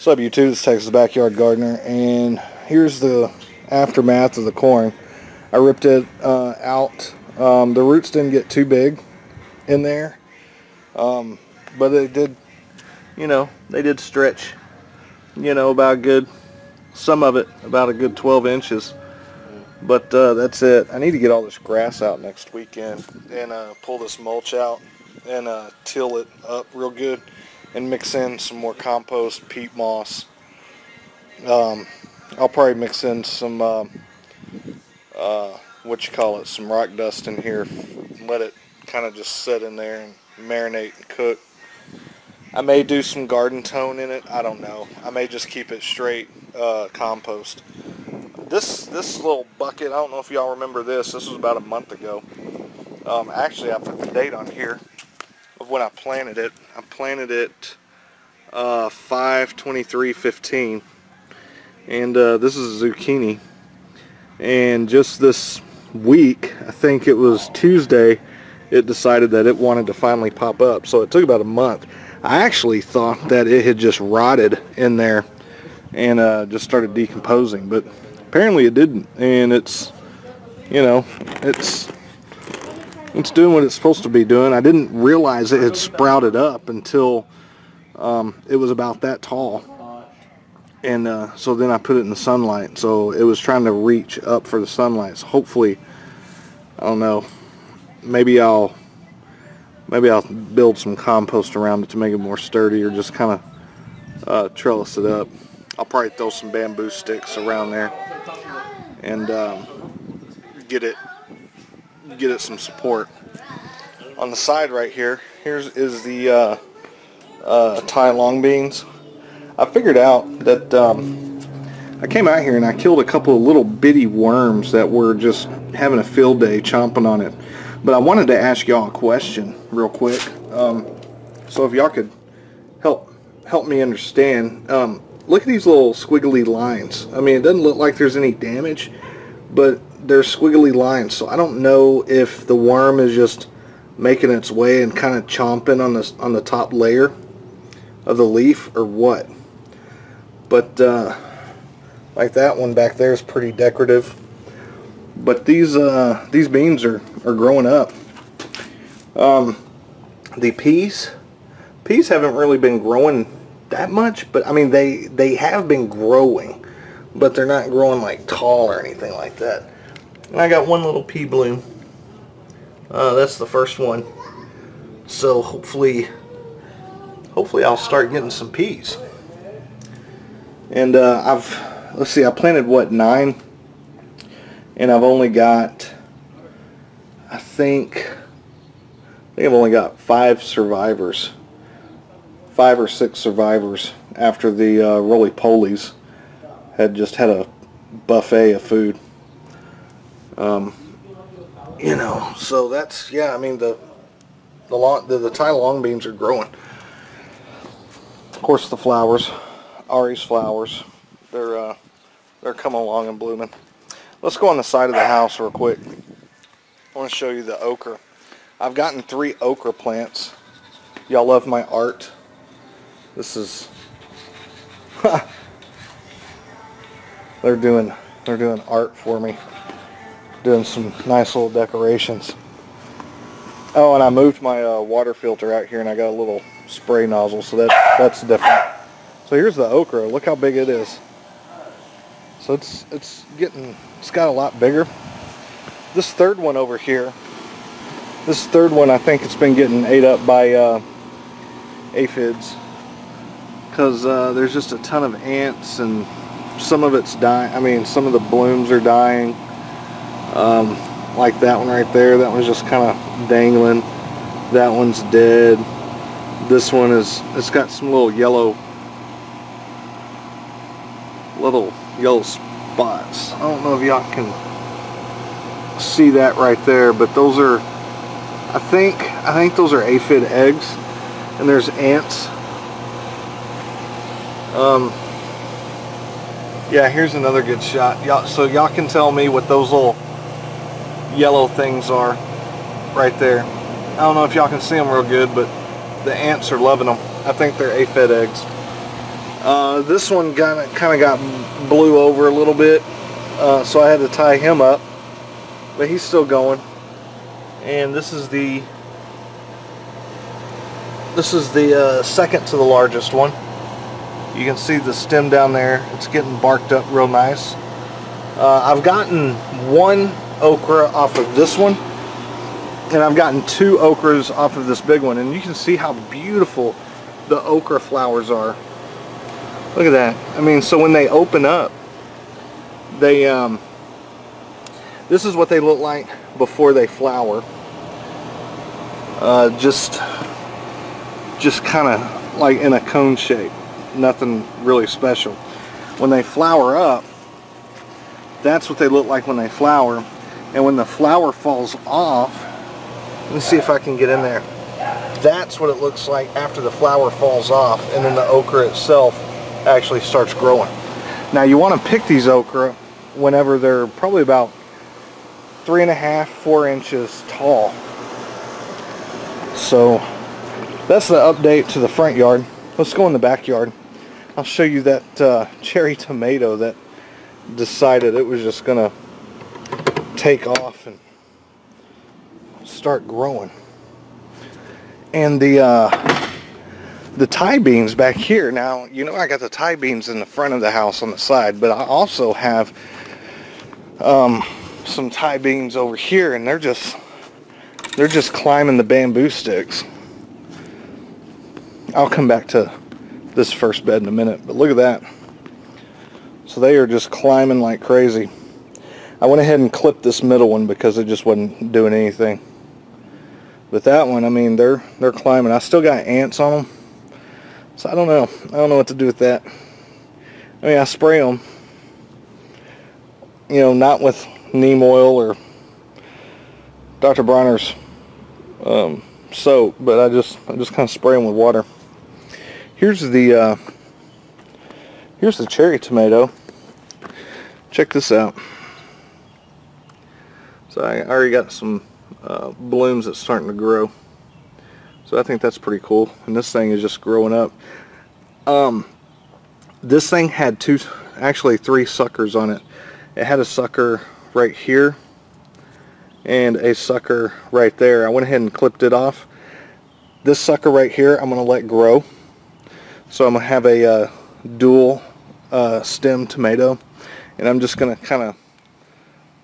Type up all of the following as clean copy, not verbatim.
What's up, YouTube? It's Texas Backyard Gardener, and here's the aftermath of the corn. I ripped it out. The roots didn't get too big in there, but they did, they did stretch, about a good, some of it about a good 12 inches. But that's it. I need to get all this grass out next weekend and pull this mulch out and till it up real good and mix in some more compost, peat moss. I'll probably mix in some some rock dust in here, let it kind of just sit in there and marinate and cook. I may do some garden tone in it, I don't know. I may just keep it straight compost. This little bucket, I don't know if y'all remember this was about a month ago. Actually, I put the date on here of when I planted it. I planted it 5/23/15, and this is zucchini. And just this week, I think it was Tuesday, it decided that it wanted to finally pop up. So it took about a month. I actually thought that it had just rotted in there and just started decomposing, but apparently it didn't. And it's it's doing what it's supposed to be doing. I didn't realize it had sprouted up until it was about that tall, and so then I put it in the sunlight. So it was trying to reach up for the sunlight. So hopefully, I don't know, maybe I'll build some compost around it to make it more sturdy, or just kind of trellis it up. I'll probably throw some bamboo sticks around there and get it some support. On the side right here, is the Thai long beans. I figured out that I came out here and I killed a couple of little bitty worms that were just having a field day chomping on it. But I wanted to ask y'all a question real quick. So if y'all could help me understand. Look at these little squiggly lines. I mean, it doesn't look like there's any damage, but there's squiggly lines. So I don't know if the worm is just making its way and kind of chomping on the top layer of the leaf or what. But like that one back there is pretty decorative. But these beans are growing up. The peas haven't really been growing that much, but I mean they have been growing, but they're not growing like tall or anything like that. And I got one little pea bloom. That's the first one. So hopefully I'll start getting some peas. And let's see, I planted what, 9, and I've only got, I think I've only got 5 survivors. 5 or 6 survivors after the roly-polies had just had a buffet of food. So that's, yeah, I mean, the Thai long beans are growing. Of course, the flowers, Ari's flowers, they're coming along and blooming. Let's go on the side of the house real quick. I want to show you the okra. I've gotten 3 okra plants. Y'all love my art. This is they're doing art for me, doing some nice little decorations. Oh, and I moved my water filter out here, and I got a little spray nozzle, so that's different. So here's the okra. Look how big it is. So it's got a lot bigger. This third one over here, I think it's been getting ate up by aphids, because there's just a ton of ants, and some of it's dying. I mean, some of the blooms are dying. Like that one right there, that one's just kind of dangling. That one's dead. This one it's got some little yellow spots. I don't know if y'all can see that right there, but those are, I think those are aphid eggs, and there's ants. Yeah, here's another good shot. So y'all can tell me what those little yellow things are right there. I don't know if y'all can see them real good, but the ants are loving them. I think they're aphid eggs. This one kind of got blew over a little bit, so I had to tie him up, but he's still going. And this is the second to the largest one. You can see the stem down there. It's getting barked up real nice. I've gotten one okra off of this one, and I've gotten 2 okras off of this big one, and you can see how beautiful the okra flowers are. Look at that. I mean, so when they open up, they this is what they look like before they flower. Just kind of like in a cone shape. Nothing really special. When they flower up, that's what they look like when they flower. And when the flower falls off, let me see if I can get in there. That's what it looks like after the flower falls off, and then the okra itself actually starts growing. Now you want to pick these okra whenever they're probably about 3.5 to 4 inches tall. So that's the update to the front yard. Let's go in the backyard. I'll show you that cherry tomato that decided it was just gonna take off and start growing. And the Thai beans back here. Now, you know, I got the Thai beans in the front of the house on the side, but I also have some Thai beans over here, and they're just climbing the bamboo sticks. I'll come back to this first bed in a minute, but look at that. So they are just climbing like crazy. I went ahead and clipped this middle one because it just wasn't doing anything. But that one, I mean, they're climbing. I still got ants on them, so I don't know. I don't know what to do with that. I mean, I spray them, you know, not with neem oil or Dr. Bronner's soap, but I just kind of spray them with water. Here's the cherry tomato. Check this out. So I already got some blooms that's starting to grow. So I think that's pretty cool. And this thing is just growing up. This thing had actually 3 suckers on it. It had a sucker right here and a sucker right there. I went ahead and clipped it off. This sucker right here I'm going to let grow. So I'm going to have a dual stem tomato, and I'm just going to kind of,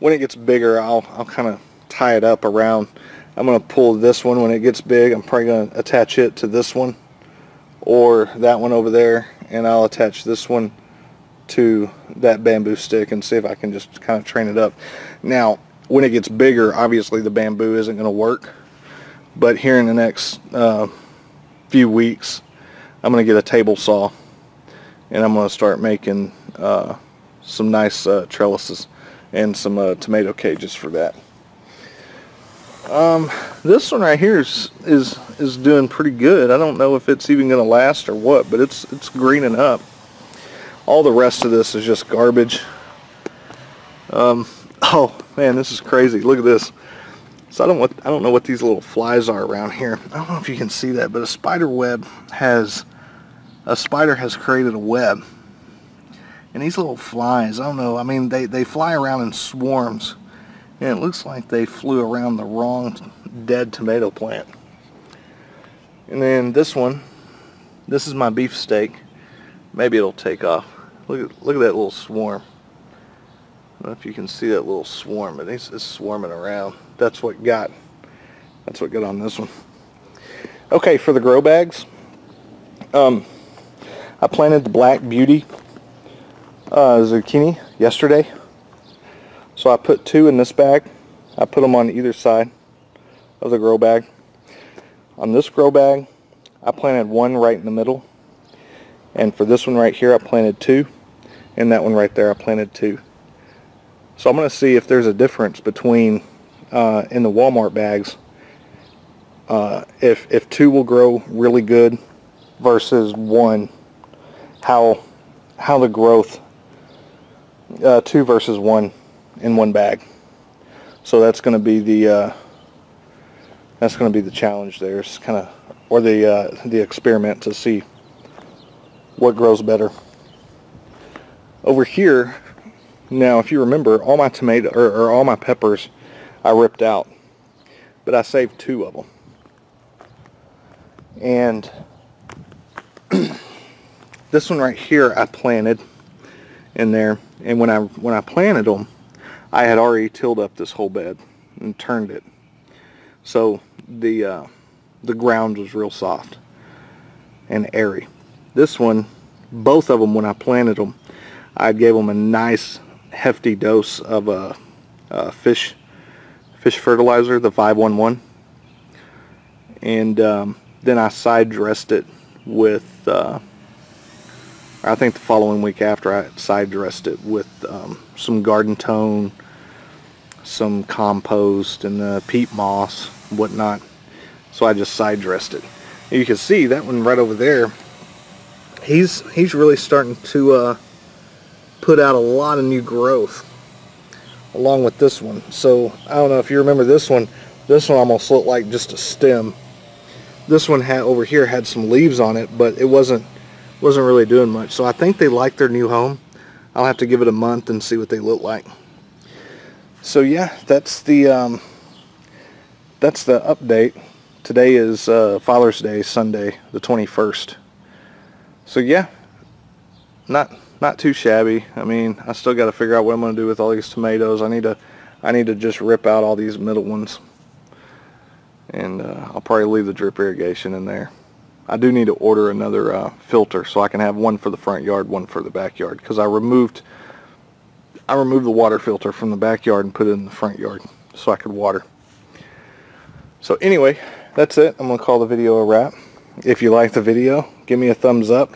when it gets bigger, I'll kind of tie it up around. I'm going to pull this one when it gets big. I'm probably going to attach it to this one or that one over there, and I'll attach this one to that bamboo stick and see if I can just kind of train it up. Now, when it gets bigger, obviously the bamboo isn't going to work, but here in the next few weeks, I'm going to get a table saw, and I'm going to start making some nice trellises and some tomato cages for that. This one right here is doing pretty good. I don't know if it's even going to last or what, but it's greening up. All the rest of this is just garbage. Oh man, this is crazy. Look at this. So I don't know what these little flies are around here. I don't know if you can see that, but a spider has created a web. And these little flies, I don't know, I mean, they fly around in swarms. And it looks like they flew around the wrong dead tomato plant. And then this one, this is my beefsteak. Maybe it'll take off. Look at that little swarm. I don't know if you can see that little swarm, but it's swarming around. That's what got on this one. Okay, for the grow bags, I planted the Black Beauty zucchini yesterday. So I put 2 in this bag. I put them on either side of the grow bag. On this grow bag, I planted 1 right in the middle. And for this one right here, I planted 2. And that one right there, I planted 2. So I'm going to see if there's a difference between in the Walmart bags, if 2 will grow really good versus 1, how the growth 2 versus 1 in 1 bag. So that's going to be the challenge there. It's kind of, or the experiment to see what grows better. Over here, now if you remember, all my tomato or all my peppers I ripped out, but I saved 2 of them. And this one right here I planted in there, and when I planted them, I had already tilled up this whole bed and turned it, so the ground was real soft and airy. This one, both of them, when I planted them, I gave them a nice hefty dose of fish fertilizer, the 511, and then I side dressed it with I think the following week after, I side dressed it with some garden tone, some compost, and peat moss, whatnot. So I just side dressed it. You can see that one right over there. He's really starting to put out a lot of new growth, along with this one. So I don't know if you remember this one. This one almost looked like just a stem. This one over here had some leaves on it, but it wasn't really doing much. So I think they like their new home. I'll have to give it a month and see what they look like. So yeah, that's the update. Today is Father's Day, Sunday the 21st. So yeah, not too shabby. I mean, I still got to figure out what I'm going to do with all these tomatoes. I need to just rip out all these middle ones, and I'll probably leave the drip irrigation in there. I do need to order another filter so I can have one for the front yard, one for the backyard, because I removed the water filter from the backyard and put it in the front yard so I could water. So anyway, that's it. I'm going to call the video a wrap. If you like the video, give me a thumbs up,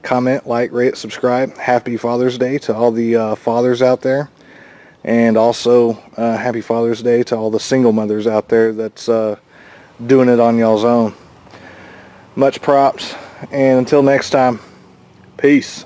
comment, like, rate, subscribe. Happy Father's Day to all the fathers out there, and also happy Father's Day to all the single mothers out there that's doing it on y'all's own. Much props, and until next time, peace.